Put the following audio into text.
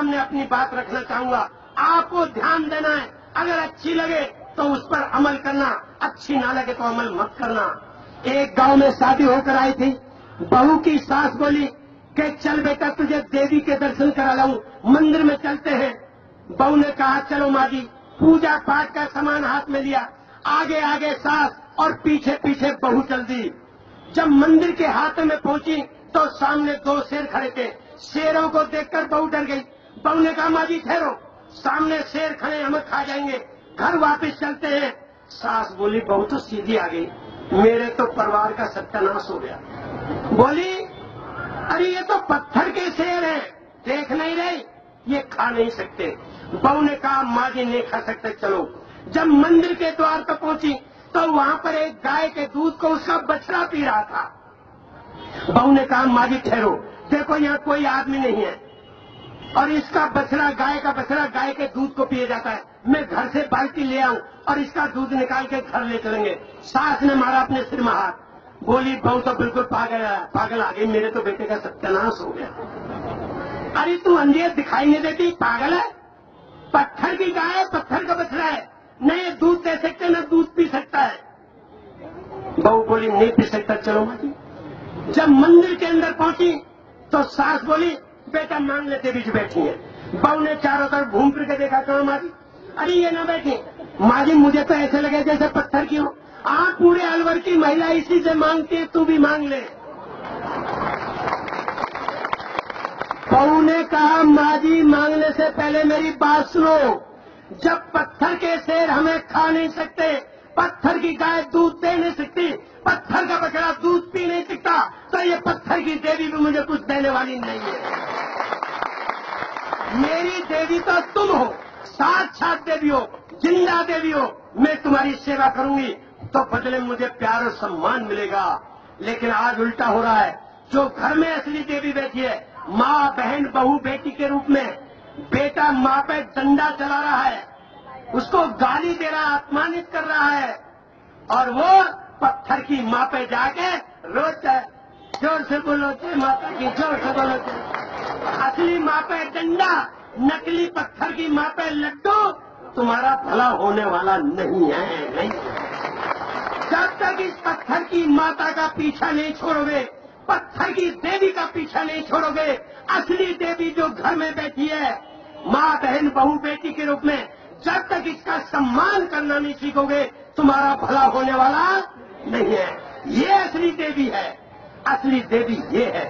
सामने अपनी बात रखना चाहूंगा। आपको ध्यान देना है, अगर अच्छी लगे तो उस पर अमल करना, अच्छी ना लगे तो अमल मत करना। एक गांव में शादी होकर आई थी। बहू की सास बोली कि चल बेटा तुझे देवी के दर्शन करा लाऊं, मंदिर में चलते हैं। बहू ने कहा चलो माँ जी। पूजा पाठ का सामान हाथ में लिया, आगे आगे सास और पीछे पीछे बहू चल दी। जब मंदिर के हाथ में पहुंची तो सामने 2 शेर खड़े थे। शेरों को देखकर बहू डर गई। बहू ने कहा माँ जी ठहरो, सामने शेर खड़े, हमें खा जाएंगे, घर वापस चलते हैं। सास बोली बहू तो सीधी आ गई, मेरे तो परिवार का सत्यानाश हो गया। बोली अरे ये तो पत्थर के शेर हैं, देख नहीं रहे, ये खा नहीं सकते। बहू ने कहा माँ जी नहीं खा सकते, चलो। जब मंदिर के द्वार पर पहुंची तो वहां पर एक गाय के दूध को उसका बछड़ा पी रहा था। बहू ने कहा माँ जी ठहरो, देखो यहाँ कोई आदमी नहीं है और इसका बछड़ा, गाय का बछड़ा गाय के दूध को पिए जाता है। मैं घर से बाल्टी ले आऊं और इसका दूध निकाल के घर ले चलेंगे। सास ने मारा अपने सिर में हाथ। बोली बहू तो बिल्कुल पागल आ गई, मेरे तो बेटे का सत्यानाश हो गया। अरे तू अंधेर दिखाई नहीं देती, पागल है? पत्थर की गाय है, पत्थर का बछड़ा है, न ये दूध दे सकते न दूध पी सकता है। बहू बोली नहीं पी सकता, चलो माँ जी। जब मंदिर के अंदर पहुंची तो सास बोली बेटा मांग लेते बीच बैठी है। बहू ने चारों तरफ घूम फिर के देखा, कहा माँ जी? अरे ये ना बैठी। माँ जी मुझे तो ऐसे लगे जैसे पत्थर की हो। आप पूरे अलवर की महिला इसी से मांगती है, तू भी मांग ले। बहू ने कहा माँ जी मांगने से पहले मेरी बात सुनो। जब पत्थर के शेर हमें खा नहीं सकते, पत्थर की गाय दूध दे नहीं सकती, पत्थर का बछड़ा दूध पी नहीं सकता, तो ये पत्थर की देवी भी मुझे कुछ देने वाली नहीं है। मेरी देवी तो तुम हो, साक्षात देवी हो, जिंदा देवी हो। मैं तुम्हारी सेवा करूंगी तो बदले मुझे प्यार और सम्मान मिलेगा। लेकिन आज उल्टा हो रहा है। जो घर में असली देवी बैठी है, माँ बहन बहू बेटी के रूप में, बेटा माँ पे डंडा चला रहा है, उसको गाली दे रहा है, अपमानित कर रहा है, और वो पत्थर की माँ पे जाके रोता है। जोर से बोलो जय माता की, जोर से बोलो जय। असली माँ पे डंडा, नकली पत्थर की माँ पे लड्डू, तुम्हारा भला होने वाला नहीं है, नहीं। जब तक इस पत्थर की माता का पीछा नहीं छोड़ोगे, पत्थर की देवी का पीछा नहीं छोड़ोगे, असली देवी जो घर में बैठी है माँ बहन बहू बेटी के रूप में, जब तक इसका सम्मान करना नहीं सीखोगे, तुम्हारा भला होने वाला नहीं है। ये असली देवी है, असली देवी ये है।